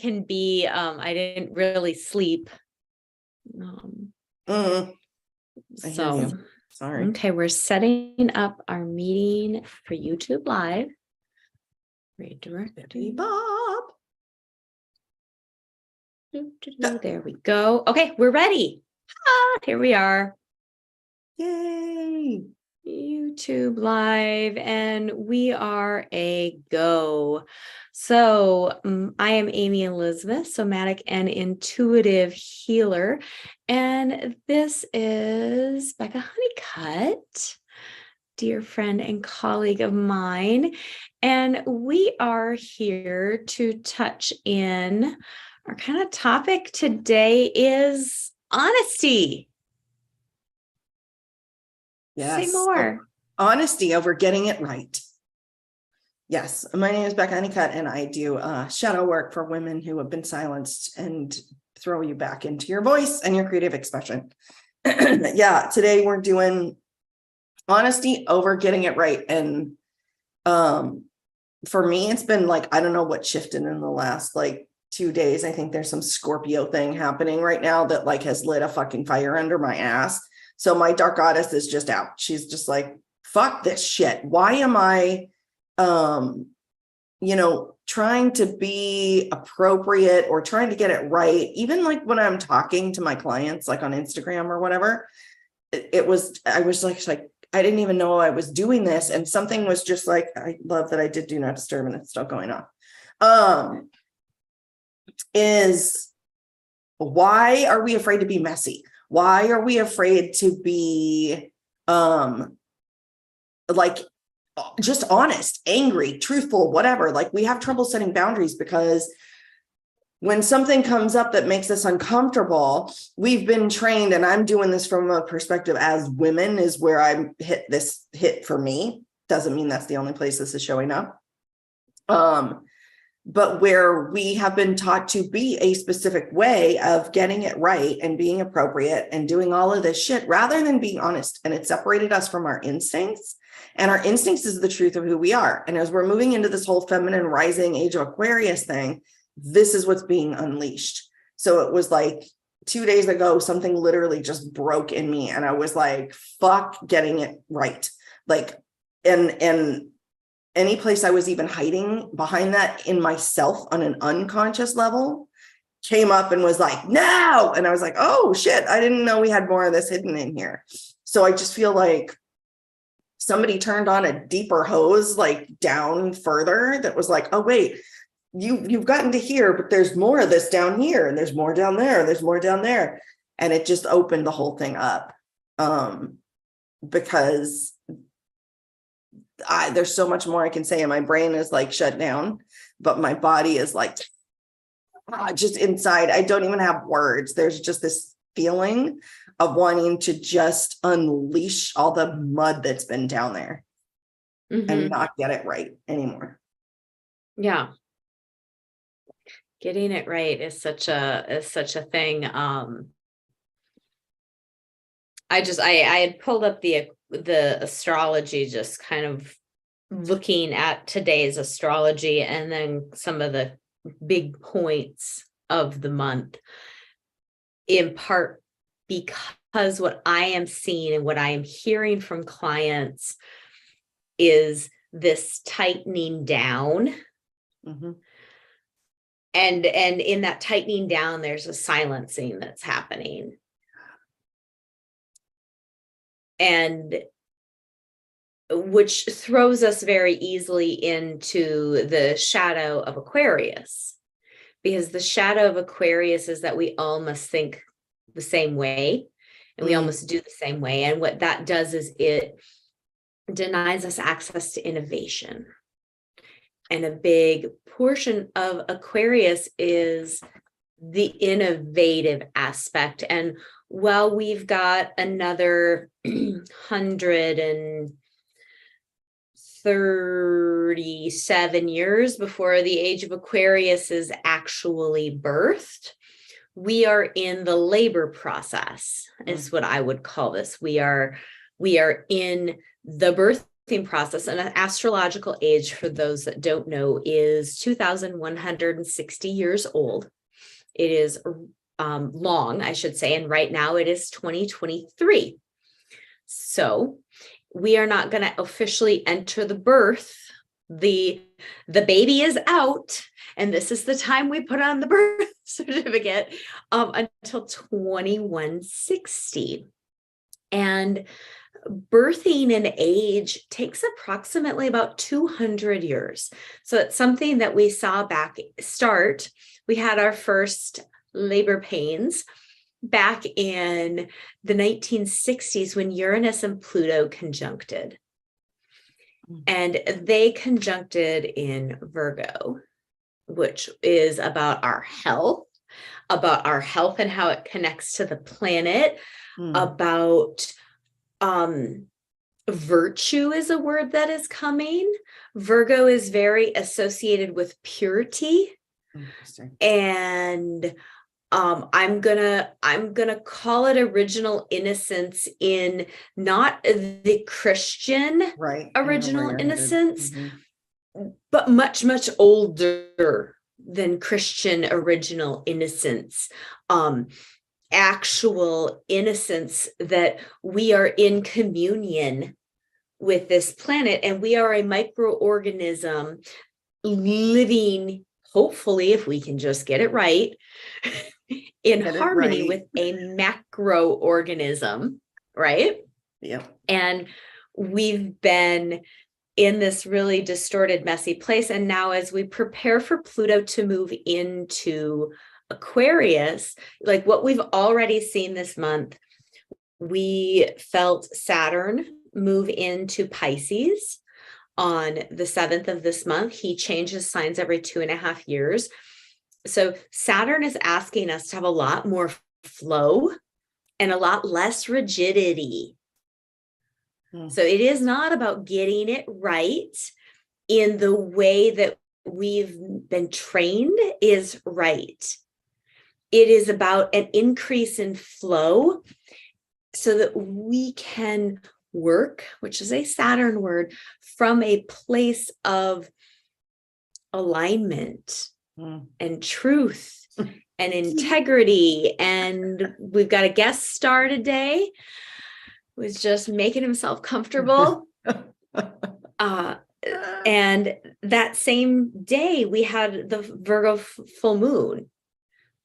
can be, I didn't really sleep. I hear So, you. Sorry. okay, we're setting up our meeting for YouTube Live. Redirect. Bob. There we go. Okay, we're ready. Here we are. Yay. YouTube Live, and we are a go. So I am Amy Elizabeth, somatic and intuitive healer, and this is Becca Honeycutt, dear friend and colleague of mine, and we are here to touch in. Our kind of topic today is honesty. Yes. Say more. Honesty over getting it right. Yes. My name is Becca Honeycutt, and I do shadow work for women who have been silenced and throw you back into your voice and your creative expression. Yeah. Today we're doing honesty over getting it right. And for me, it's been like, I don't know what shifted in the last 2 days. I think there's some Scorpio thing happening right now that has lit a fucking fire under my ass. So my dark goddess is just out. She's just like, fuck this shit. Why am I, trying to be appropriate or trying to get it right? Even when I'm talking to my clients, on Instagram or whatever, I was like, I didn't even know I was doing this. And something was just like, I love that I did do not disturb and it's still going on. Is why are we afraid to be messy? Why are we afraid to be just honest, angry, truthful, whatever? We have trouble setting boundaries because when something comes up that makes us uncomfortable, we've been trained, and I'm doing this from a perspective as women is where I hit for me. Doesn't mean that's the only place this is showing up. But where we have been taught to be a specific way of getting it right and being appropriate and doing all of this shit rather than being honest. And it separated us from our instincts. And our instincts is the truth of who we are. And as we're moving into this whole feminine rising age of Aquarius thing, this is what's being unleashed. So it was 2 days ago, something literally just broke in me. And I was like, fuck getting it right. And any place I was even hiding behind that in myself on an unconscious level came up and was like, no. And I was like, oh shit, I didn't know we had more of this hidden in here. So I just feel like somebody turned on a deeper hose, down further, that was like, oh wait, you've gotten to here, but there's more of this down here, and there's more down there, and there's more down there. And it just opened the whole thing up. Because there's so much more I can say, and my brain is shut down, but my body is just inside. I don't even have words. There's just this feeling of wanting to just unleash all the mud that's been down there and not get it right anymore. Yeah. Getting it right is such a thing. I had pulled up the astrology, just kind of looking at today's astrology and then some of the big points of the month, in part because what I am seeing and what I am hearing from clients is this tightening down. And in that tightening down, there's a silencing that's happening. And which throws us very easily into the shadow of Aquarius, because the shadow of Aquarius is that we all must think the same way, and we all must do the same way. And what that does is it denies us access to innovation. And a big portion of Aquarius is the innovative aspect. And while we've got another 137 years before the age of Aquarius is actually birthed, we are in the labor process, is what I would call this. We are in the birth process, and an astrological age, for those that don't know, is 2,160 years old. It is long, I should say, and right now it is 2023. So we are not going to officially enter the birth. The baby is out, and this is the time we put on the birth certificate until 2160. And birthing an age takes approximately about 200 years. So it's something that we saw we had our first labor pains back in the 1960s when Uranus and Pluto conjuncted. And they conjuncted in Virgo, which is about our health and how it connects to the planet, about virtue is a word that is coming. Virgo is very associated with purity. And I'm gonna call it original innocence, in not the Christian original innocence, but much, much older than Christian original innocence. Actual innocence that we are in communion with this planet, and we are a microorganism living, hopefully, if we can just get it right, in harmony with a macroorganism, right? Yeah. And we've been in this really distorted, messy place. And now, as we prepare for Pluto to move into Aquarius, like what we've already seen this month, we felt Saturn move into Pisces on the 7th of this month. He changes signs every 2.5 years. So Saturn is asking us to have a lot more flow and a lot less rigidity. So it is not about getting it right in the way that we've been trained is right. It is about an increase in flow so that we can work, which is a Saturn word, from a place of alignment and truth and integrity. And we've got a guest star today who's just making himself comfortable. And that same day we had the Virgo full moon.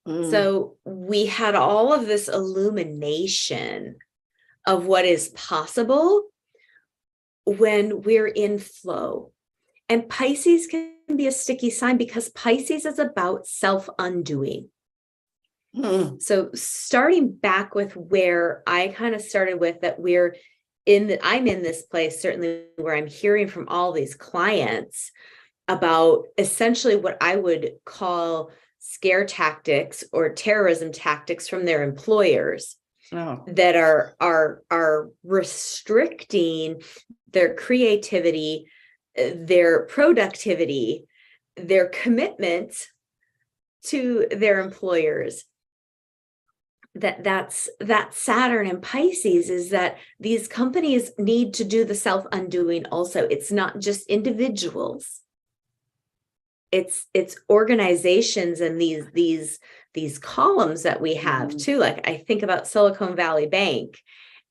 So we had all of this illumination of what is possible when we're in flow. And Pisces can be a sticky sign because Pisces is about self-undoing. So starting back with where I kind of started with, that I'm in this place, certainly, where I'm hearing from all these clients about essentially what I would call scare tactics or terrorism tactics from their employers that are restricting their creativity, their productivity, their commitment to their employers. That's Saturn and Pisces, is that these companies need to do the self-undoing also. It's not just individuals. It's organizations and these columns that we have too. Like I think about Silicon Valley Bank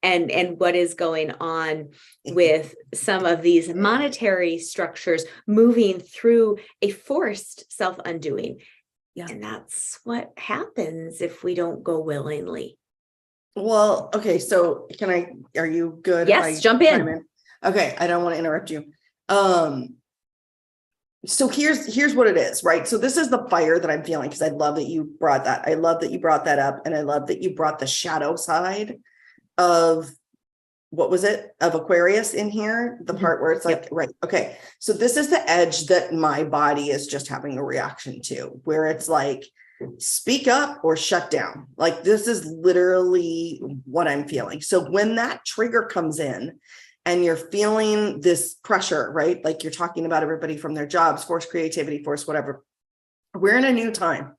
and what is going on with some of these monetary structures moving through a forced self-undoing. Yeah. And that's what happens if we don't go willingly. Well, okay. So are you good? Yes, jump in. Okay. I don't want to interrupt you. So here's what it is, right? So this is the fire that I'm feeling, because I love that you brought that. I love that you brought that up. And I love that you brought the shadow side of, what was it, of Aquarius in here, the part where it's like, right. Okay. So this is the edge that my body is just having a reaction to, where it's like, speak up or shut down. Like, this is literally what I'm feeling. So when that trigger comes in and you're feeling this pressure, right? Like you're talking about everybody from their jobs, force creativity, force whatever. We're in a new time.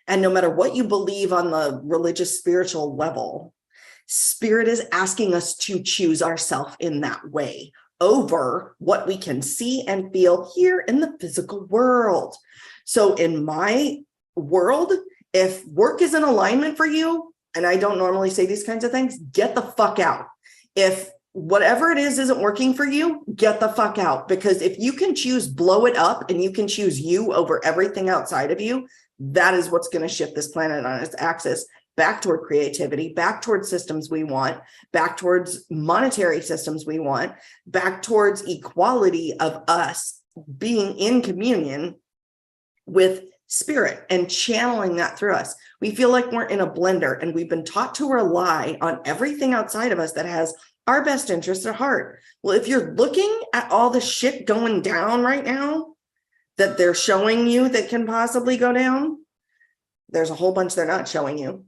And no matter what you believe on the religious, spiritual level, Spirit is asking us to choose ourselves in that way over what we can see and feel here in the physical world. So in my world, if work is in alignment for you, and I don't normally say these kinds of things, get the fuck out. If whatever it is isn't working for you, get the fuck out. Because if you can choose blow it up and you can choose you over everything outside of you, that is what's going to shift this planet on its axis back toward creativity, back towards systems we want, back towards monetary systems we want, back towards equality of us being in communion with spirit and channeling that through us. We feel like we're in a blender, and we've been taught to rely on everything outside of us that has our best interests at heart. Well, if you're looking at all the shit going down right now that they're showing you that can possibly go down, there's a whole bunch they're not showing you.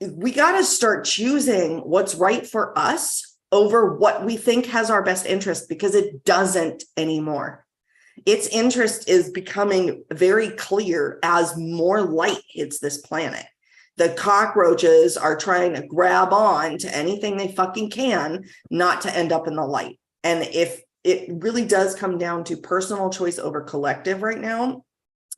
We got to start choosing what's right for us over what we think has our best interest, because it doesn't anymore. Its interest is becoming very clear as more light hits this planet. The cockroaches are trying to grab on to anything they fucking can, not to end up in the light. And if it really does come down to personal choice over collective right now,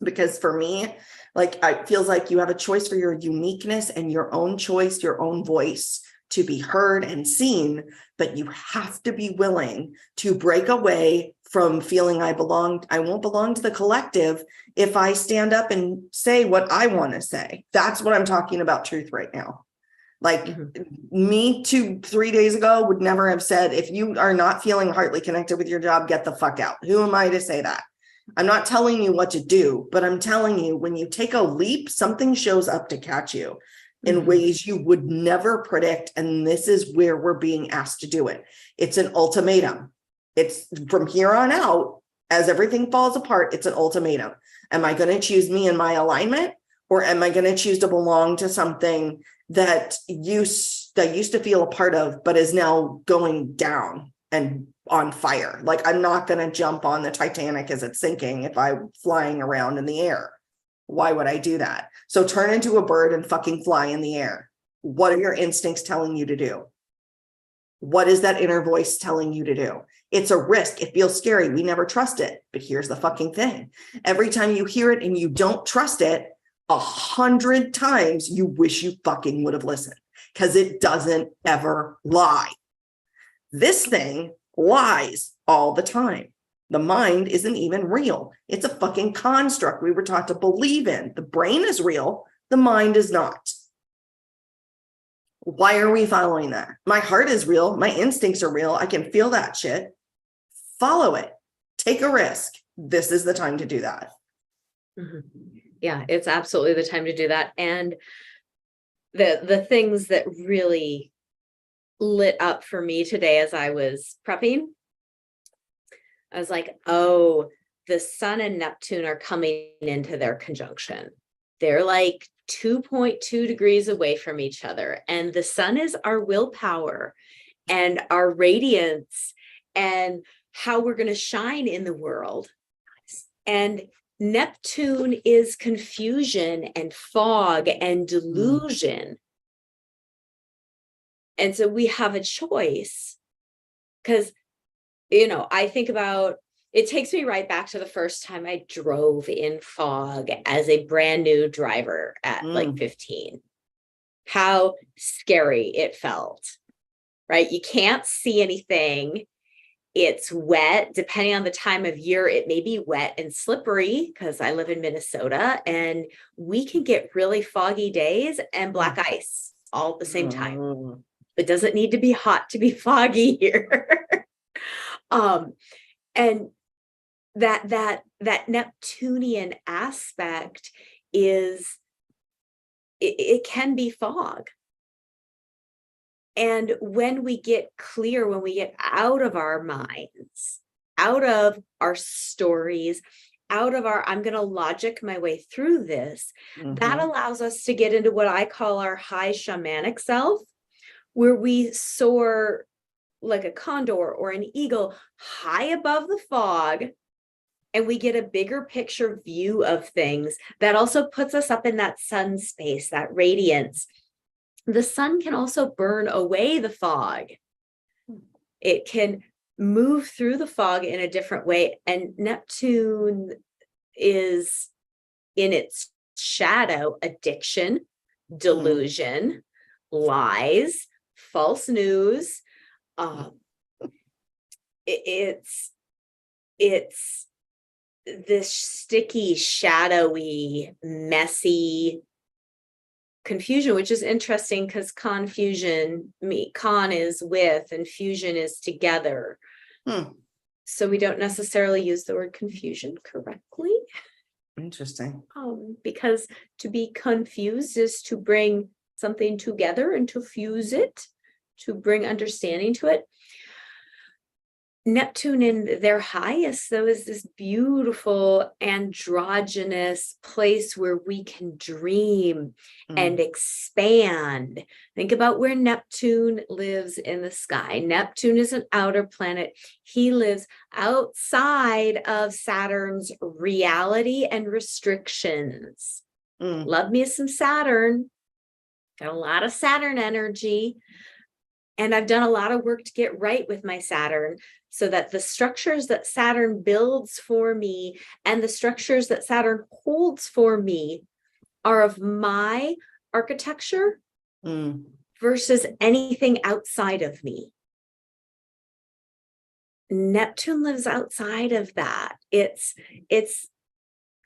because for me, like, it feels like you have a choice for your uniqueness and your own choice, your own voice to be heard and seen, but you have to be willing to break away from feeling I won't belong to the collective if I stand up and say what I want to say. That's what I'm talking about truth right now. Like, me 3 days ago would never have said, if you are not feeling heartily connected with your job, get the fuck out. Who am I to say that? I'm not telling you what to do, but I'm telling you, when you take a leap, something shows up to catch you in ways you would never predict. And this is where we're being asked to do it. It's an ultimatum. It's from here on out, as everything falls apart, it's an ultimatum. Am I going to choose me and my alignment, or am I going to choose to belong to something that used to feel a part of, but is now going down and on fire? Like, I'm not going to jump on the Titanic as it's sinking if I'm flying around in the air. Why would I do that? So turn into a bird and fucking fly in the air. What are your instincts telling you to do? What is that inner voice telling you to do? It's a risk. It feels scary. We never trust it. But here's the fucking thing. Every time you hear it and you don't trust it, 100 times you wish you fucking would have listened, because it doesn't ever lie. This thing lies all the time. The mind isn't even real. It's a fucking construct we were taught to believe in. The brain is real. The mind is not. Why are we following that? My heart is real. My instincts are real. I can feel that shit. Follow it. Take a risk. This is the time to do that. Yeah, it's absolutely the time to do that. And the things that really lit up for me today as I was prepping, I was like, oh, the sun and Neptune are coming into their conjunction. They're like 2.2 degrees away from each other. And the sun is our willpower and our radiance and how we're going to shine in the world. And Neptune is confusion and fog and delusion. And so we have a choice, because, I think about, it takes me right back to the first time I drove in fog as a brand new driver at like 15. How scary it felt, right? You can't see anything. It's wet. Depending on the time of year, it may be wet and slippery, because I live in Minnesota and we can get really foggy days and black ice all at the same time. It doesn't need to be hot to be foggy here. And that Neptunian aspect is, it can be fog. And when we get clear, when we get out of our minds, out of our stories, out of our, I'm going to logic my way through this, that allows us to get into what I call our high shamanic self, where we soar like a condor or an eagle high above the fog, and we get a bigger picture view of things that also puts us up in that sun space, that radiance. The sun can also burn away the fog. It can move through the fog in a different way. And Neptune is in its shadow: addiction, delusion, lies, false news. It's this sticky, shadowy, messy confusion, which is interesting because con is with and fusion is together. So we don't necessarily use the word confusion correctly. Interesting. Because to be confused is to bring something together and to fuse it, to bring understanding to it. Neptune in their highest, though, is this beautiful androgynous place where we can dream and expand. Think about where Neptune lives in the sky. Neptune is an outer planet. He lives outside of Saturn's reality and restrictions. Love me some Saturn. Got a lot of Saturn energy. And I've done a lot of work to get right with my Saturn, so that the structures that Saturn builds for me and the structures that Saturn holds for me are of my architecture versus anything outside of me. Neptune lives outside of that. It's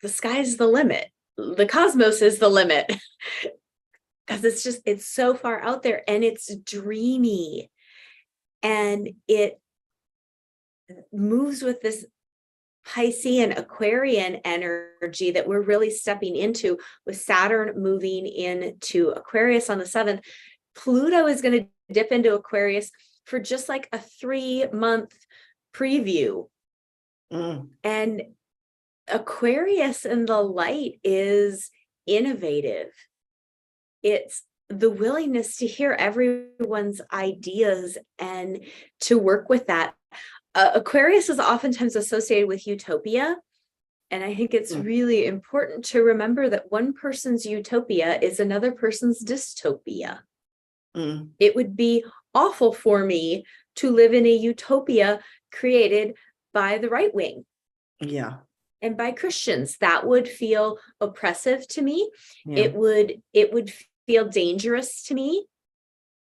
the sky's the limit. The cosmos is the limit. Because it's so far out there, and it's dreamy, and it moves with this Piscean Aquarian energy that we're really stepping into, with Saturn moving into Aquarius on the 7th. Pluto is going to dip into Aquarius for just like a 3-month preview. And Aquarius in the light is innovative. It's the willingness to hear everyone's ideas and to work with that. Aquarius is oftentimes associated with utopia. And I think it's really important to remember that one person's utopia is another person's dystopia. It would be awful for me to live in a utopia created by the right wing. Yeah. And by Christians. That would feel oppressive to me. Yeah. It would feel dangerous to me.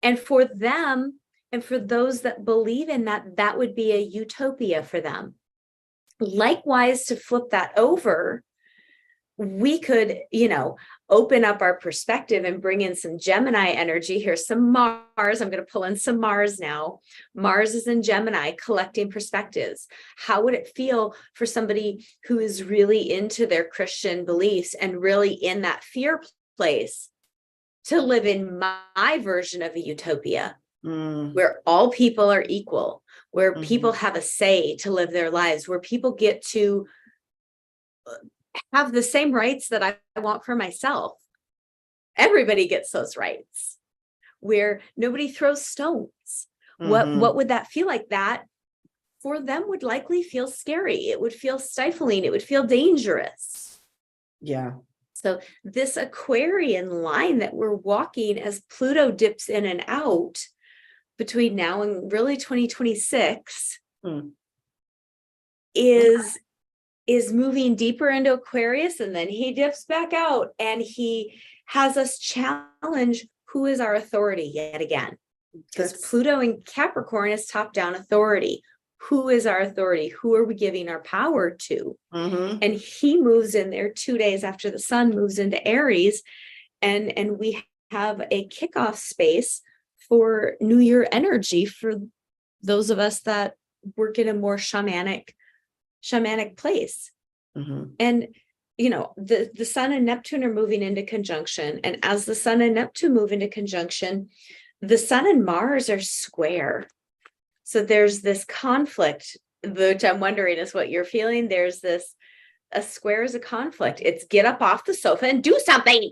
And for them, and for those that believe in that, that would be a utopia for them. Likewise, to flip that over, we could, open up our perspective and bring in some Gemini energy. Here's some Mars. I'm going to pull in some Mars now. Mars is in Gemini, collecting perspectives. How would it feel for somebody who is really into their Christian beliefs and really in that fear place to live in my version of a utopia? Where all people are equal, where people have a say to live their lives, where people get to have the same rights that I want for myself. Everybody gets those rights, where nobody throws stones. What would that feel like? That for them would likely feel scary. It would feel stifling. It would feel dangerous. Yeah. So this Aquarian line that we're walking as Pluto dips in and out between now and really 2026 is moving deeper into Aquarius, and then he dips back out, and he has us challenge who is our authority yet again. Because Pluto in Capricorn is top-down authority. Who is our authority? Who are we giving our power to? And he moves in there 2 days after the sun moves into Aries, and we have a kickoff space for New Year energy for those of us that work in a more shamanic place. And the sun and Neptune are moving into conjunction, and as the sun and Neptune move into conjunction, the sun and Mars are square. So there's this conflict, which I'm wondering is what you're feeling. There's a square is a conflict. It's get up off the sofa and do something.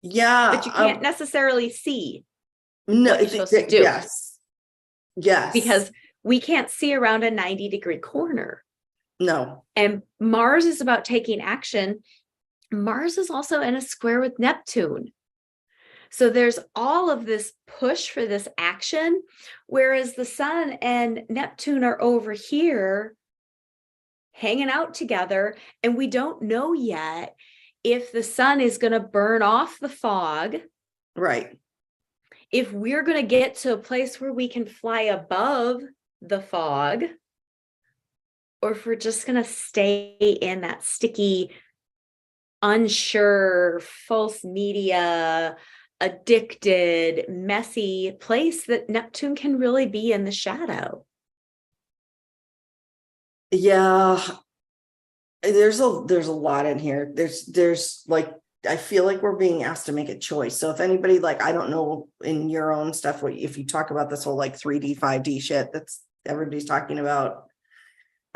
Yeah. But you can't necessarily see what you're supposed to do. Yes. Because we can't see around a 90-degree corner. No. And Mars is about taking action. Mars is also in a square with Neptune. So there's all of this push for this action, whereas the sun and Neptune are over here hanging out together. And we don't know yet if the sun is going to burn off the fog. Right. If we're going to get to a place where we can fly above the fog, or if we're just going to stay in that sticky, unsure, false media, addicted, messy place that Neptune can really be in the shadow. Yeah. There's a lot in here. There's like, I feel like we're being asked to make a choice. So if anybody, like, I don't know in your own stuff, what if you talk about this whole like 3D, 5D shit that's everybody's talking about,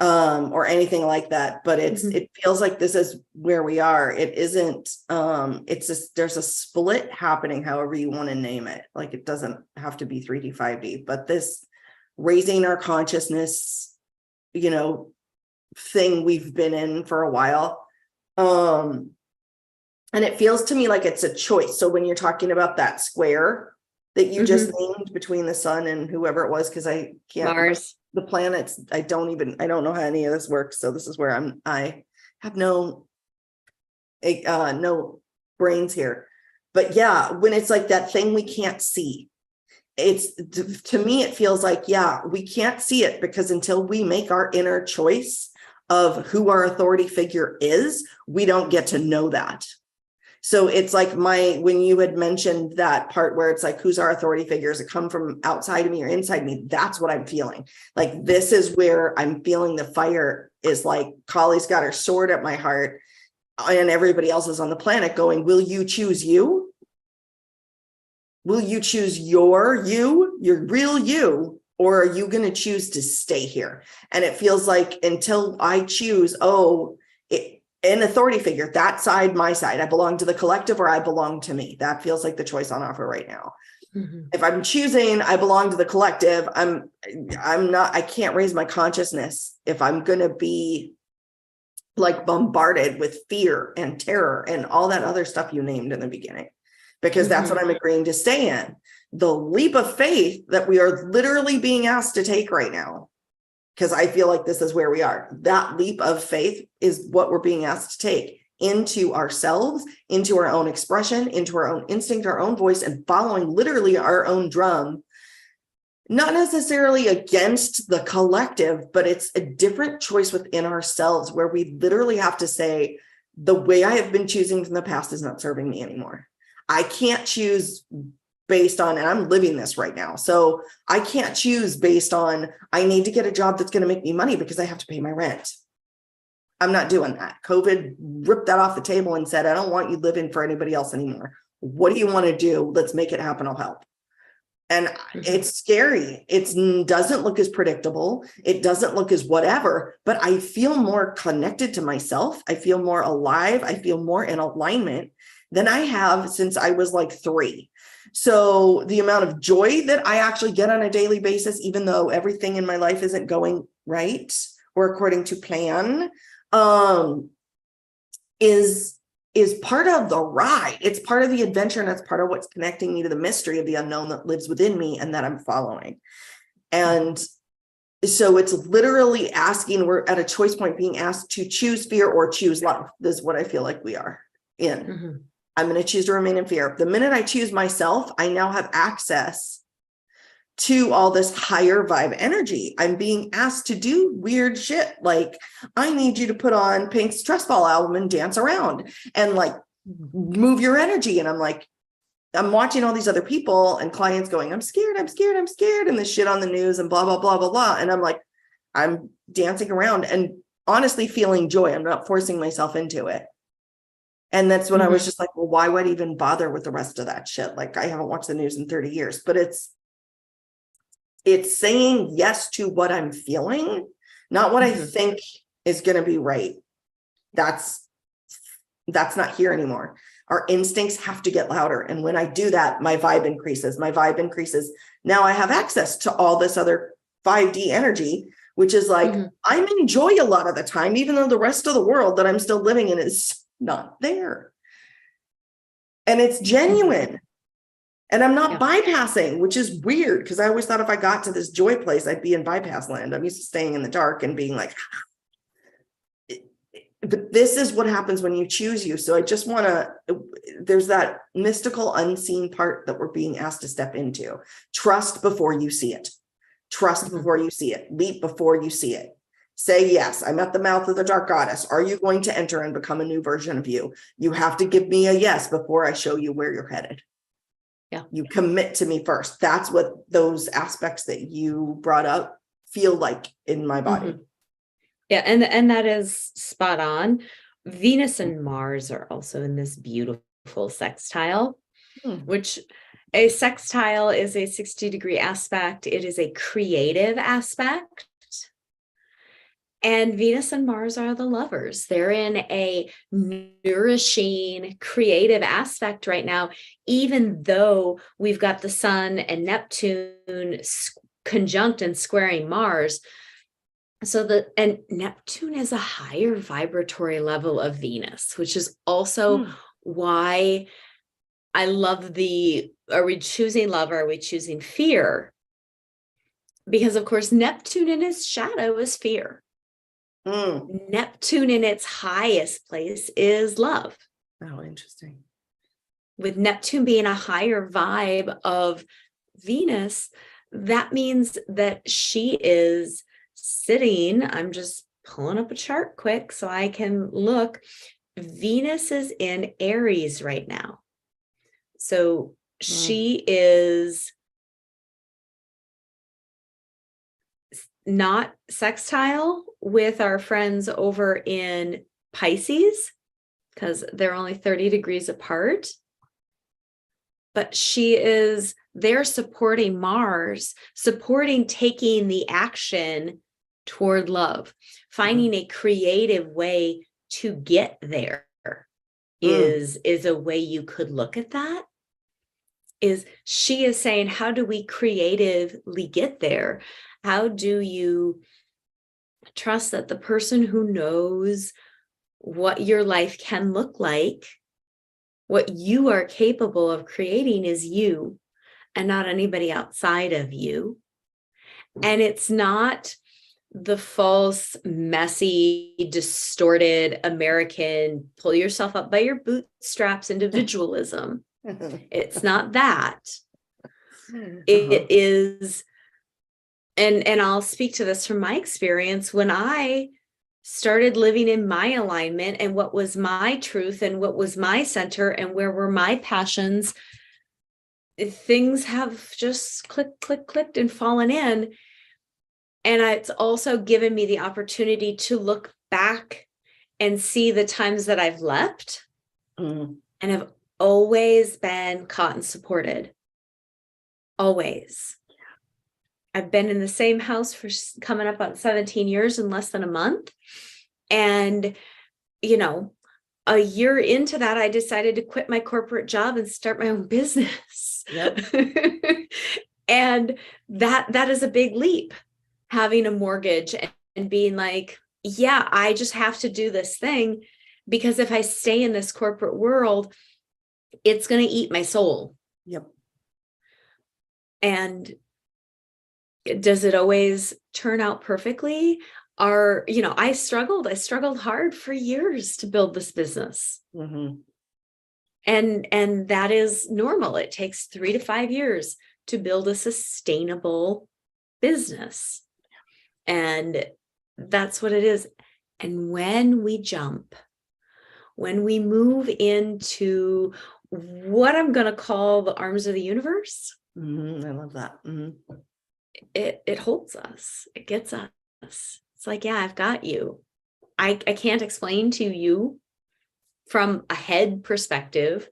or anything like that, but it feels like this is where we are. It isn't, it's just, there's a split happening, however you want to name it. Like, it doesn't have to be 3D, 5D, but this raising our consciousness, thing we've been in for a while. And it feels to me like it's a choice. So when you're talking about that square that you just named between the sun and whoever it was, because I can't, Mars, the planets, I don't know how any of this works. So this is where I have no brains here. But yeah, when it's like that thing we can't see, it's, to me, it feels like, yeah, we can't see it because until we make our inner choice of who our authority figure is, we don't get to know that. So it's like when you had mentioned that part where it's like, who's our authority figure? Does it come from outside of me or inside me? That's what I'm feeling. Like, this is where I'm feeling the fire is like, Kali's got her sword at my heart and everybody else is on the planet going, will you choose you? Will you choose your real you? Or are you going to choose to stay here? And it feels like until I choose, an authority figure, that side, my side, I belong to the collective or I belong to me. That feels like the choice on offer right now. If I'm choosing, I belong to the collective, I can't raise my consciousness if I'm going to be like bombarded with fear and terror and all that other stuff you named in the beginning, because that's what I'm agreeing to stay in. The leap of faith that we are literally being asked to take right now, because I feel like this is where we are. That leap of faith is what we're being asked to take into ourselves, into our own expression, into our own instinct, our own voice, and following literally our own drum, not necessarily against the collective, but it's a different choice within ourselves where we literally have to say, the way I have been choosing from the past is not serving me anymore. I can't choose based on, and I'm living this right now. So I can't choose based on, I need to get a job that's going to make me money because I have to pay my rent. I'm not doing that. COVID ripped that off the table and said, I don't want you living for anybody else anymore. What do you want to do? Let's make it happen. I'll help. And it's scary. It doesn't look as predictable. It doesn't look as whatever, but I feel more connected to myself. I feel more alive. I feel more in alignment than I have since I was like 3. So the amount of joy that I actually get on a daily basis, even though everything in my life isn't going right or according to plan, is part of the ride. It's part of the adventure, and that's part of what's connecting me to the mystery of the unknown that lives within me and that I'm following. And so it's literally asking, we're at a choice point being asked to choose fear or choose love. This is what I feel like we are in. I'm going to choose to remain in fear. The minute I choose myself, I now have access to all this higher vibe energy. I'm being asked to do weird shit. Like, I need you to put on Pink's Stress Ball album and dance around and like move your energy. And I'm like, I'm watching all these other people and clients going, I'm scared. And this shit on the news and blah, blah, blah, blah, blah. And I'm like, I'm dancing around and honestly feeling joy. I'm not forcing myself into it. And that's when I was just like, well, why would I even bother with the rest of that shit? Like, I haven't watched the news in 30 years, but it's saying yes to what I'm feeling, not what I think is going to be right. That's not here anymore. Our instincts have to get louder. And when I do that, my vibe increases. Now I have access to all this other 5D energy, which is like, I'm in joy a lot of the time, even though the rest of the world that I'm still living in is not there. And it's genuine. And I'm not bypassing, which is weird because I always thought if I got to this joy place, I'd be in bypass land. I'm used to staying in the dark and being like, but this is what happens when you choose you. So I just want to, there's that mystical unseen part that we're being asked to step into. Trust before you see it. Trust before you see it. Leap before you see it. Say, yes, I'm at the mouth of the dark goddess. Are you going to enter and become a new version of you? You have to give me a yes before I show you where you're headed. Yeah. You commit to me first. That's what those aspects that you brought up feel like in my body. Yeah, and that is spot on. Venus and Mars are also in this beautiful sextile, which a sextile is a 60-degree aspect. It is a creative aspect. And Venus and Mars are the lovers. They're in a nourishing, creative aspect right now, even though we've got the Sun and Neptune conjunct and squaring Mars. And Neptune is a higher vibratory level of Venus, which is also why I love are we choosing love or are we choosing fear? Because of course, Neptune in its shadow is fear. Neptune in its highest place is love. Oh, interesting. With Neptune being a higher vibe of Venus, that means that she is sitting, I'm just pulling up a chart quick so I can look. Venus is in Aries right now. So she is not sextile with our friends over in Pisces because they're only 30 degrees apart. But they're supporting Mars, supporting taking the action toward love, finding a creative way to get there is a way you could look at that. She is saying, how do we creatively get there? How do you trust that the person who knows what your life can look like, what you are capable of creating is you and not anybody outside of you? And it's not the false, messy, distorted American, pull yourself up by your bootstraps individualism. It's not that. It is, and I'll speak to this from my experience. When I started living in my alignment and what was my truth and what was my center and where were my passions, things have just clicked and fallen in. And it's also given me the opportunity to look back and see the times that I've leapt and have always been caught and supported. Always. I've been in the same house for coming up on 17 years in less than a month. And, a year into that, I decided to quit my corporate job and start my own business. Yep. And that is a big leap, having a mortgage and being like, yeah, I just have to do this thing because if I stay in this corporate world, it's going to eat my soul. Yep. And does it always turn out perfectly? I struggled hard for years to build this business. And that is normal. It takes 3 to 5 years to build a sustainable business. And that's what it is. And when we move into what I'm going to call the arms of the universe, I love that. It holds us. It gets us. It's like, yeah, I've got you. I can't explain to you from a head perspective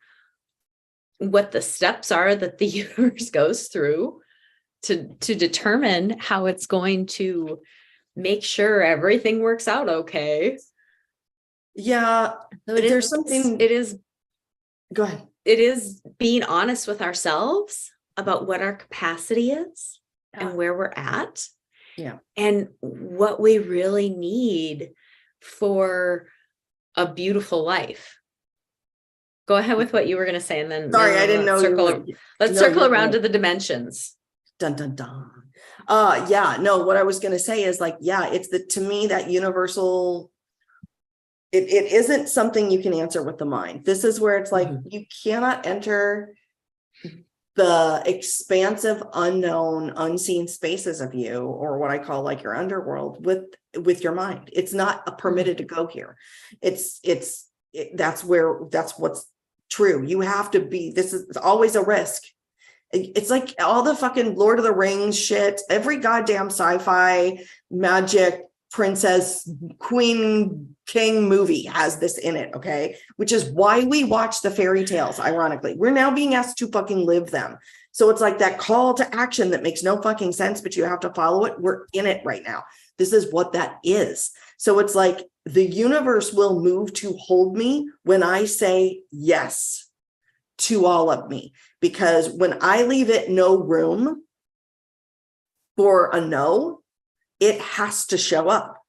what the steps are that the universe goes through to determine how it's going to make sure everything works out okay. Yeah. So there's something. It is. Go ahead. It is being honest with ourselves about what our capacity is and where we're at. Yeah. And what we really need for a beautiful life. Go ahead with what you were going to say, and then Sorry, I didn't know you were. let's No, circle you're around good. to the dimensions. Dun dun dun. Yeah, no, what I was gonna say is like, yeah, it's to me that universal. It isn't something you can answer with the mind. This is where it's like you cannot enter the expansive, unknown, unseen spaces of you, or what I call like your underworld, with your mind. It's not permitted to go here. That's what's true. You have to be. This is always a risk. It's like all the fucking Lord of the Rings shit. Every goddamn sci-fi magic princess queen king movie has this in it, okay? Which is why we watch the fairy tales. Ironically, we're now being asked to fucking live them. So it's like that call to action that makes no fucking sense, but you have to follow it. We're in it right now. This is what that is. So it's like the universe will move to hold me when I say yes to all of me, because when I leave it no room for a no, it has to show up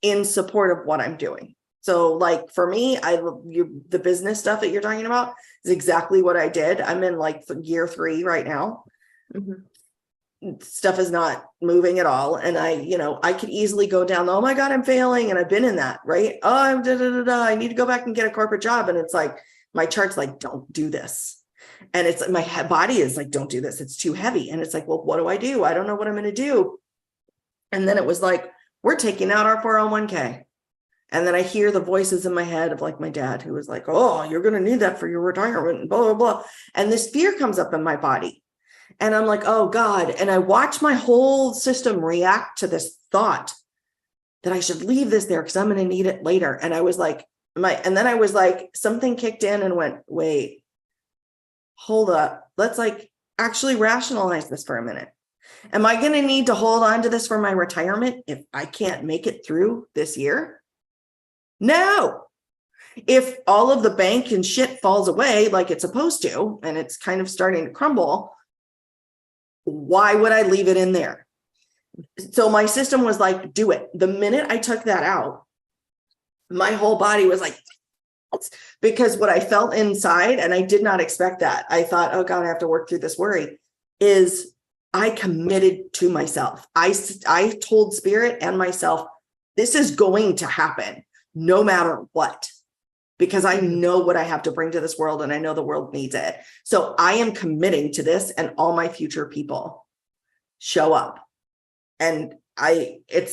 in support of what I'm doing. So like for me, the business stuff that you're talking about is exactly what I did. I'm in like year 3 right now. Stuff is not moving at all. And I could easily go down, oh my God, I'm failing. And I've been in that, right? Oh, I need to go back and get a corporate job. And it's like, my chart's like, don't do this. And it's my body is like, don't do this. It's too heavy. And it's like, well, what do? I don't know what I'm going to do. And then it was like, we're taking out our 401k. And then I hear the voices in my head of like my dad, who was like, oh, you're going to need that for your retirement and blah, blah, blah. And this fear comes up in my body. And I'm like, oh God. And I watch my whole system react to this thought that I should leave this there because I'm going to need it later. And I was like, something kicked in and went, wait, hold up. Let's like actually rationalize this for a minute. Am I going to need to hold on to this for my retirement if I can't make it through this year? No. If all of the bank and shit falls away like it's supposed to, and it's kind of starting to crumble, why would I leave it in there? So my system was like, do it. The minute I took that out, my whole body was like, because what I felt inside, and I did not expect that. I thought, oh God, I have to work through this worry, is I committed to myself. I told spirit and myself, this is going to happen no matter what, because I know what I have to bring to this world and I know the world needs it. So I am committing to this, and all my future people show up. And it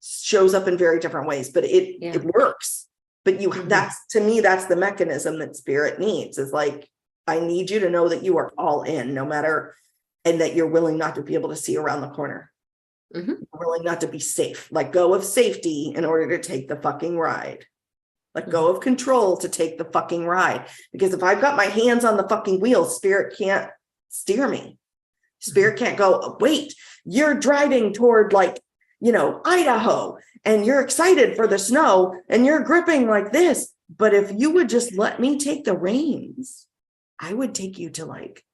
shows up in very different ways, but it works. But that's, to me, that's the mechanism that spirit needs, is like, I need you to know that you are all in, no matter, and that you're willing not to be able to see around the corner. You're willing not to be safe. Let go of safety in order to take the fucking ride. Let go of control to take the fucking ride. Because if I've got my hands on the fucking wheel, spirit can't steer me. Spirit can't go, wait, you're driving toward like, Idaho, and you're excited for the snow and you're gripping like this. But if you would just let me take the reins, I would take you to like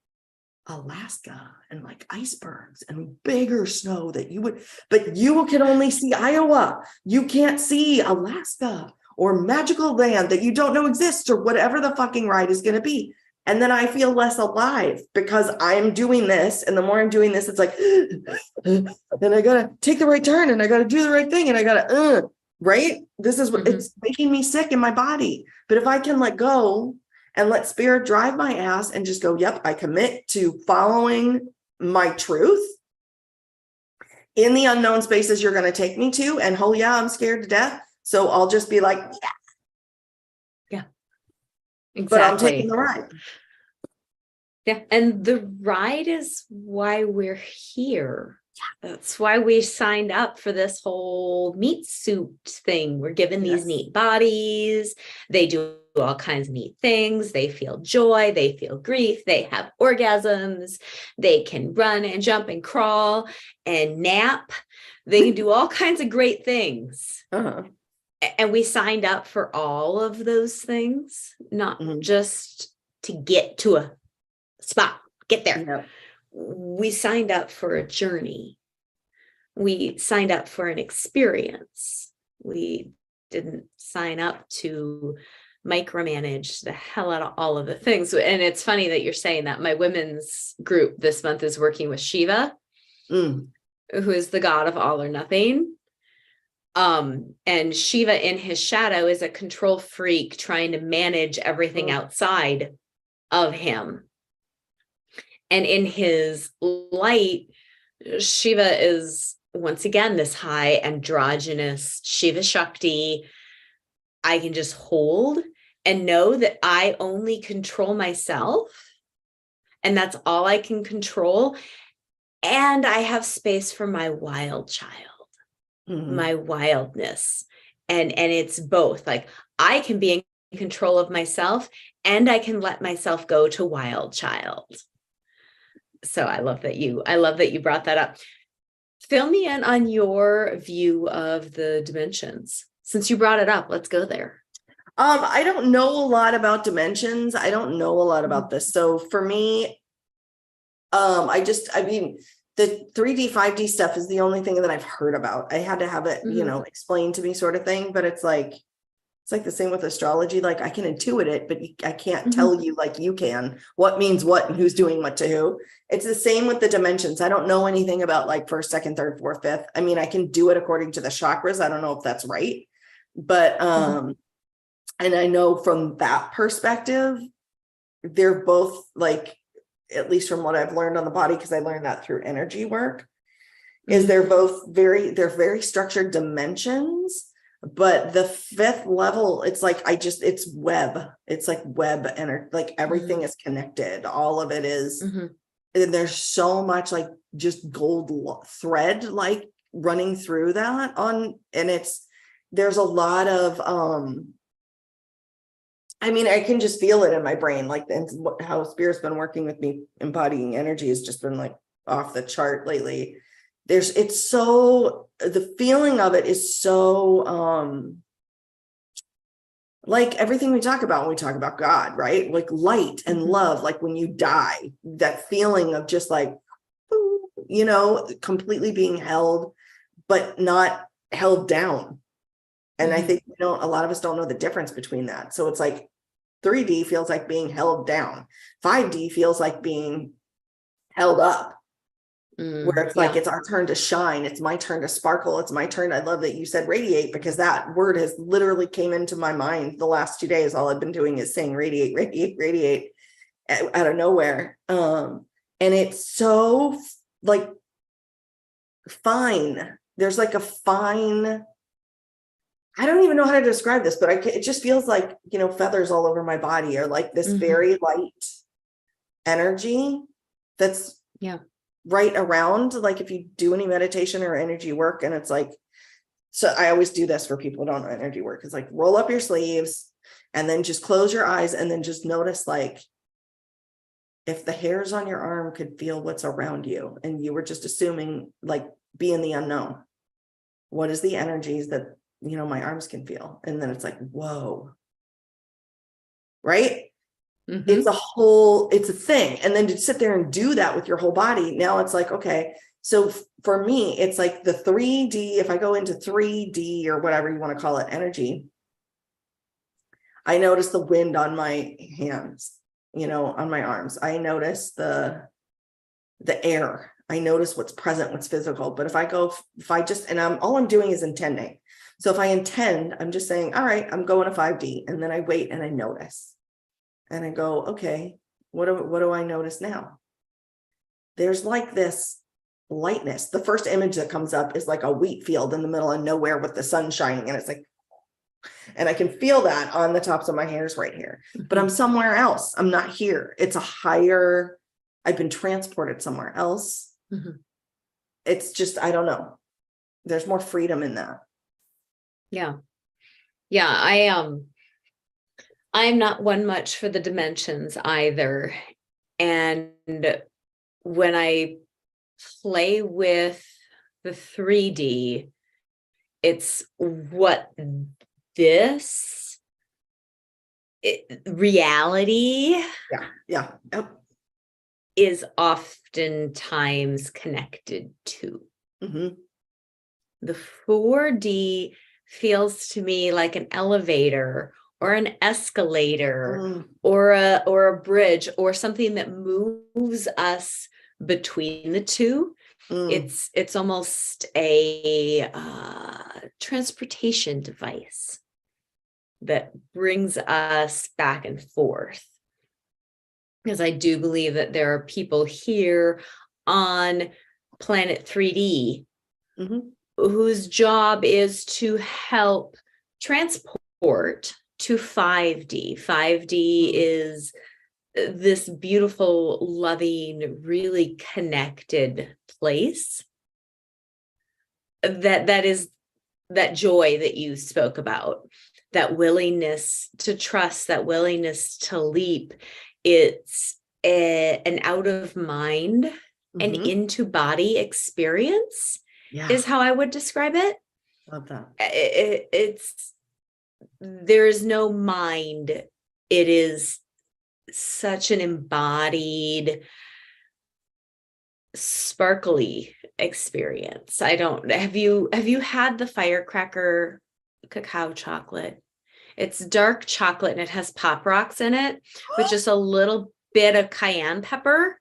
Alaska and like icebergs and bigger snow that you would, but you can only see Iowa. You can't see Alaska or magical land that you don't know exists, or whatever the fucking ride is going to be. And then I feel less alive because I'm doing this. And the more I'm doing this, it's like, then I got to take the right turn and I got to do the right thing. And I got to, right? This is what it's making me sick in my body. But if I can let go and let spirit drive my ass and just go, yep, I commit to following my truth in the unknown spaces you're going to take me to. And oh yeah, I'm scared to death. So I'll just be like, yeah, exactly. But I'm taking the ride. Yeah. And the ride is why we're here. That's why we signed up for this whole meat suit thing. We're given these neat bodies. They do all kinds of neat things. They feel joy. They feel grief. They have orgasms. They can run and jump and crawl and nap. They can do all kinds of great things. And we signed up for all of those things, not just to get to a spot, get there. We signed up for a journey. We signed up for an experience. We didn't sign up to micromanage the hell out of all of the things. And it's funny that you're saying that. My women's group this month is working with Shiva, Mm. who is the god of all or nothing. And Shiva in his shadow is a control freak trying to manage everything outside of him. And in his light, Shiva is once again this high androgynous Shiva Shakti. I can just hold and know that I only control myself, and that's all I can control. And I have space for my wild child, my wildness. And it's both. Like, I can be in control of myself and I can let myself go to wild child. So I love that you brought that up. Fill me in on your view of the dimensions. Since you brought it up, let's go there. I don't know a lot about dimensions. I don't know a lot about this. So for me, I mean, the 3D, 5D stuff is the only thing that I've heard about. I had to have it, explained to me, sort of thing. But it's like the same with astrology. Like, I can intuit it, but I can't tell you like you can what means what and who's doing what to who. It's the same with the dimensions. I don't know anything about like first, second, third, fourth, fifth. I mean, I can do it according to the chakras. I don't know if that's right, but and I know from that perspective, they're both like, at least from what I've learned on the body, because I learned that through energy work, is they're very structured dimensions. But the fifth level, it's like, it's web. It's like web energy, like everything is connected. All of it is, and there's so much like just gold thread, like running through that and there's a lot of, I mean, I can just feel it in my brain, like how Spirit's been working with me, embodying energy has just been like off the chart lately. The feeling of it is so, like everything we talk about when we talk about God, right? Like light and love, like when you die, that feeling of just like, completely being held, but not held down. And I think, a lot of us don't know the difference between that. So it's like 3D feels like being held down. 5D feels like being held up, where it's like, it's our turn to shine. It's my turn to sparkle. It's my turn. I love that you said radiate, because that word has literally came into my mind the last 2 days. All I've been doing is saying radiate, radiate, radiate out of nowhere. And it's so like fine. There's like a fine, I don't even know how to describe this, but it just feels like, feathers all over my body, or like this very light energy that's right around. Like if you do any meditation or energy work, and it's like, so I always do this for people who don't know energy work. It's like, roll up your sleeves and then just close your eyes and then just notice, like, if the hairs on your arm could feel what's around you and you were just assuming, like, be in the unknown, what is the energies that my arms can feel? And then it's like, whoa, right? It's a thing. And then to sit there and do that with your whole body, now it's like, okay, so for me, it's like the 3D, if I go into 3D or whatever you want to call it, energy, I notice the wind on my hands, on my arms. I notice the air. I notice what's present, what's physical. But all I'm doing is intending. So if I intend, I'm just saying, all right, I'm going to 5D. And then I wait and I notice. And I go, okay, what do I notice now? There's like this lightness. The first image that comes up is like a wheat field in the middle of nowhere with the sun shining. And it's like, and I can feel that on the tops of my hairs right here. But I'm somewhere else. I'm not here. It's a higher, I've been transported somewhere else. It's just, I don't know. There's more freedom in that. Yeah. I'm not one much for the dimensions either. And when I play with the 3D, it's what reality is oftentimes connected to. The 4D feels to me like an elevator or an escalator Mm, or a bridge or something that moves us between the two. mm. It's almost a transportation device that brings us back and forth. Because I do believe that there are people here on planet 3D Mhm. whose job is to help transport to 5D. 5D is this beautiful, loving, really connected place that is that joy that you spoke about, that willingness to trust, that willingness to leap. It's an out of mind and Mhm. into body experience Yeah, is how I would describe it. love that. It's there is no mind. It is such an embodied, sparkly experience. I don't have you had the firecracker cacao chocolate? It's dark chocolate and it has pop rocks in it with just a little bit of cayenne pepper.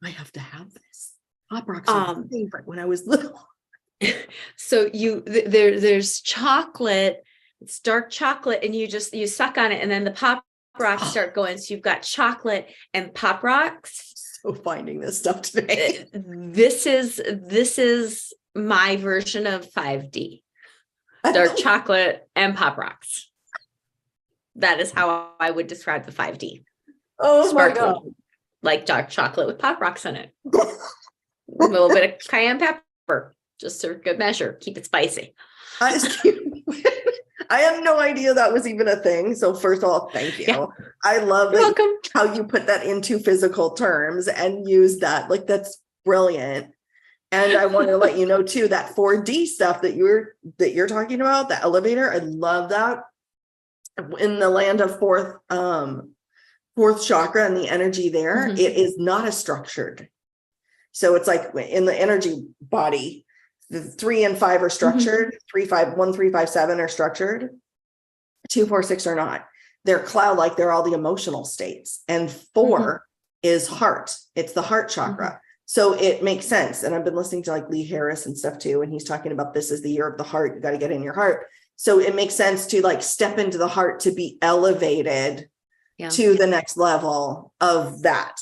I have to have this. Pop rocks were my favorite when I was little. So there's chocolate, it's dark chocolate, and you suck on it, and then the pop rocks start going. So you've got chocolate and pop rocks. So finding this stuff today. This is my version of 5D. Dark chocolate and pop rocks. That is how I would describe the 5D. Oh Sparkly, my God. like dark chocolate with pop rocks in it. A little bit of cayenne pepper, just for good measure. Keep it spicy. I had no idea that was even a thing. So first of all, thank you. Yeah. I love You're that welcome. how you put that into physical terms and use that. Like that's brilliant. And I want to let you know too that 4D stuff that you're talking about, the elevator. I love that. In the land of fourth chakra and the energy there, Mhm. it is not as structured. So it's like in the energy body, the 3 and 5 are structured, 3, 5, 1, 3, 5, 7 are structured, 2, 4, 6 are not. They're cloud like, they're all the emotional states. And 4 is heart. It's the heart chakra. So it makes sense. And I've been listening to like Lee Harris and stuff too. And he's talking about this is the year of the heart. You got to get in your heart. So it makes sense to like step into the heart to be elevated to the next level of that.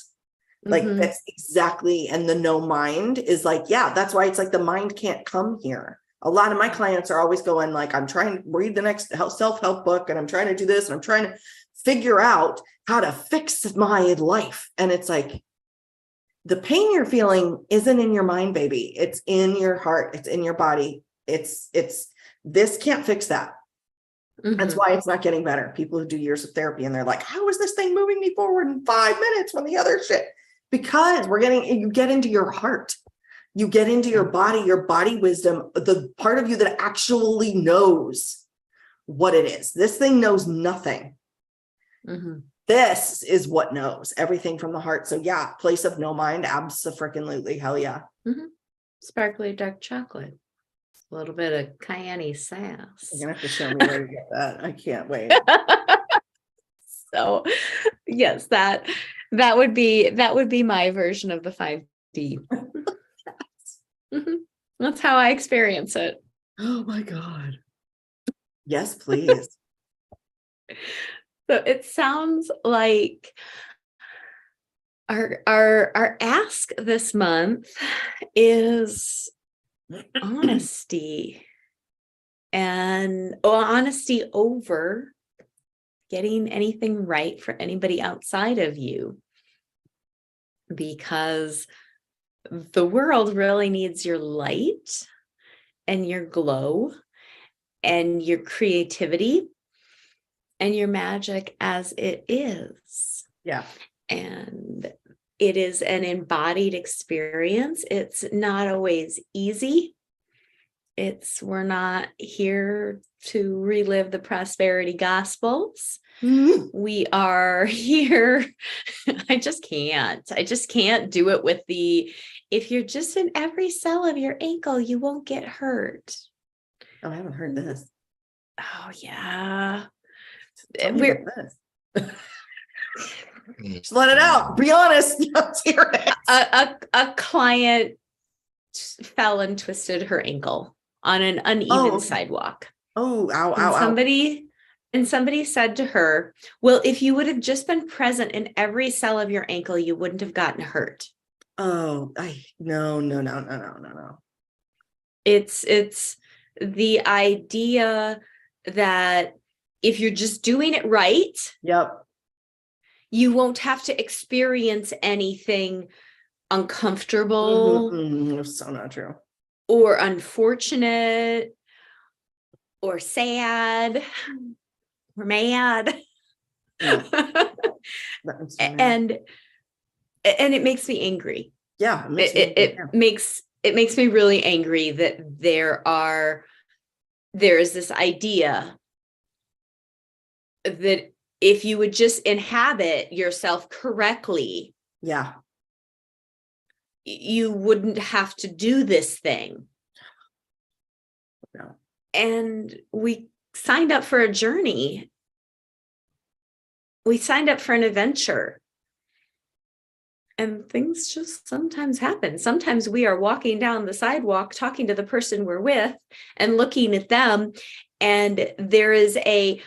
Like that's exactly, and the no mind is like, yeah, that's why it's like the mind can't come here. A lot of my clients are always going like, I'm trying to read the next self-help book and I'm trying to do this and I'm trying to figure out how to fix my life. And it's like, the pain you're feeling isn't in your mind, baby. It's in your heart. It's in your body. It's this can't fix that. That's why it's not getting better. People who do years of therapy and they're like, how is this thing moving me forward in 5 minutes when the other shit? Because you get into your heart, you get into your body wisdom, the part of you that actually knows what it is. This thing knows nothing. This is what knows everything from the heart. So yeah, place of no mind, abso-freaking-lutely, hell yeah. Sparkly dark chocolate. A little bit of cayenne sass. You're gonna have to show me where to get that. I can't wait. So yes, that would be my version of the 5D. That's how I experience it. Oh my God. Yes, please. So it sounds like our ask this month is honesty, and honesty over getting anything right for anybody outside of you, because the world really needs your light and your glow and your creativity and your magic as it is. Yeah. And it is an embodied experience. It's not always easy. We're not here to relive the prosperity gospels. We are here. I just can't do it with if you're just in every cell of your ankle, you won't get hurt. Oh, I haven't heard this. Oh yeah. Tell me we're about this. Just let it out. Be honest. Let's hear it. a client fell and twisted her ankle on an uneven sidewalk. Oh, ow, And ow, somebody said to her, well, if you would have just been present in every cell of your ankle, you wouldn't have gotten hurt. Oh, no. It's the idea that if you're just doing it right, Yep. you won't have to experience anything uncomfortable So not true. or unfortunate or sad or mad. No. So and it makes me angry. Yeah, it makes me really angry that there is this idea that if you would just inhabit yourself correctly, yeah, you wouldn't have to do this thing. No. And we signed up for a journey. We signed up for an adventure. And things just sometimes happen. Sometimes we are walking down the sidewalk, talking to the person we're with and looking at them, and there is a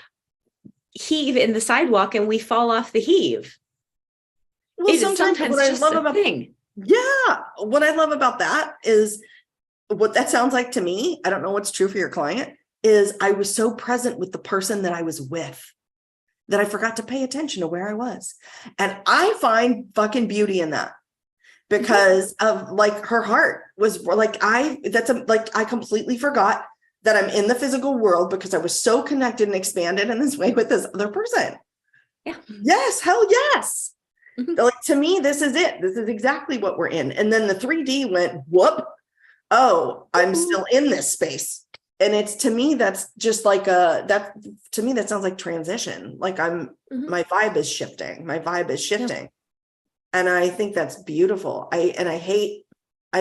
heave in the sidewalk and we fall off the heave. Well, It is sometimes what I just love a about thing. Yeah, what I love about that is what that sounds like to me. I don't know what's true for your client. Is I was so present with the person that I was with that I forgot to pay attention to where I was. And I find fucking beauty in that because of like her heart was like, I completely forgot that I'm in the physical world because I was so connected and expanded in this way with this other person. Yeah. Yes. Hell yes. Like, to me, this is it. This is exactly what we're in. And then the 3D went, whoop. Oh, I'm still in this space. And it's, to me, that's just like to me, that sounds like transition. Like my vibe is shifting. Yeah. And I think that's beautiful. I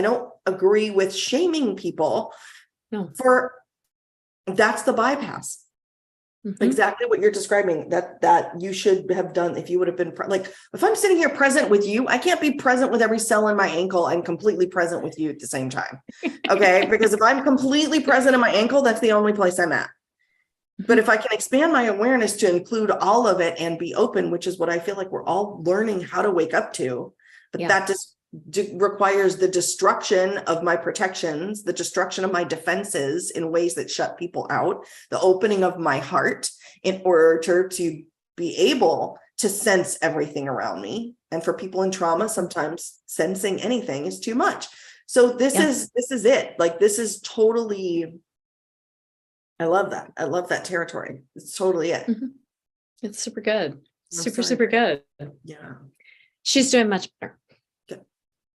don't agree with shaming people for, that's the bypass. Exactly what you're describing that you should have done if you would have been like, if I'm sitting here present with you, I can't be present with every cell in my ankle and completely present with you at the same time. Okay. Because if I'm completely present in my ankle, that's the only place I'm at. But if I can expand my awareness to include all of it and be open, which is what I feel like we're all learning how to wake up to, but that just requires the destruction of my protections, the destruction of my defenses in ways that shut people out, the opening of my heart in order to be able to sense everything around me. And for people in trauma, sometimes sensing anything is too much. So this is it. Like, this is totally, I love that. I love that territory. It's totally it. It's super good. Super good. Yeah. She's doing much better.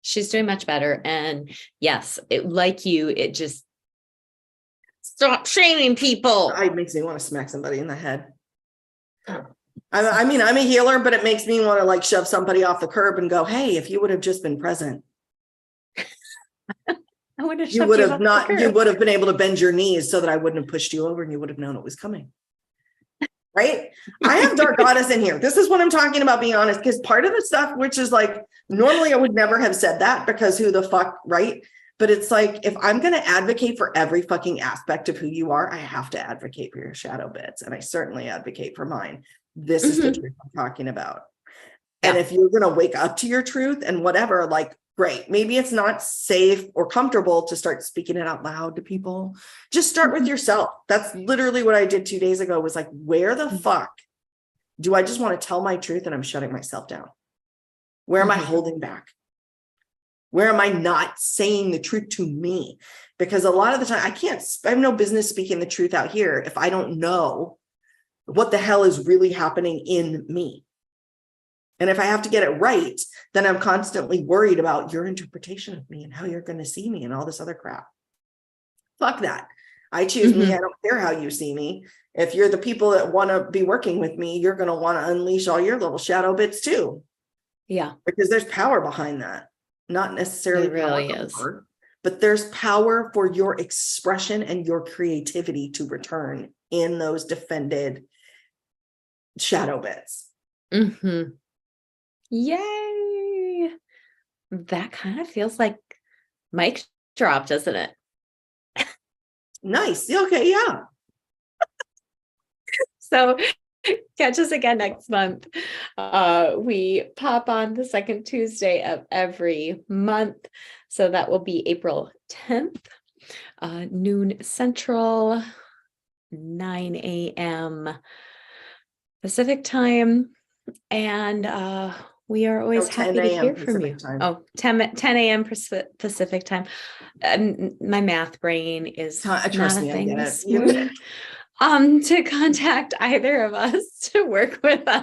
She's doing much better. And yes, it just stop shaming people. It makes me want to smack somebody in the head. I mean, I'm a healer, but it makes me want to like shove somebody off the curb and go, hey, if you would have just been present, you would have been able to bend your knees so that I wouldn't have pushed you over and you would have known it was coming. Right? I have dark goddess in here. This is what I'm talking about, being honest, because part of the stuff, which is like, normally I would never have said that because who the fuck, right? But it's like, if I'm going to advocate for every fucking aspect of who you are, I have to advocate for your shadow bits. And I certainly advocate for mine. This is the truth I'm talking about. And if you're going to wake up to your truth and whatever, like, great. Maybe it's not safe or comfortable to start speaking it out loud to people. Just start with yourself. That's literally what I did 2 days ago, was like, where the fuck do I just want to tell my truth and I'm shutting myself down? Where am I holding back? Where am I not saying the truth to me? Because a lot of the time I have no business speaking the truth out here if I don't know what the hell is really happening in me. And if I have to get it right, then I'm constantly worried about your interpretation of me and how you're going to see me and all this other crap. Fuck that. I choose me. I don't care how you see me. If you're the people that want to be working with me, you're going to want to unleash all your little shadow bits too. Yeah. Because there's power behind that. Not necessarily it really is. But there's power for your expression and your creativity to return in those defended shadow bits. Mm-hmm. Yay. That kind of feels like mic drop, doesn't it? Nice. Okay. Yeah. So catch us again next month. We pop on the second Tuesday of every month. So that will be April 10th, noon Central, 9 a.m. Pacific time. And we are always 10 happy to a.m. hear from Pacific you. time. Oh, 10 a.m. Pacific time. My math brain is Trust not a me, I thing get this it. morning. To contact either of us to work with us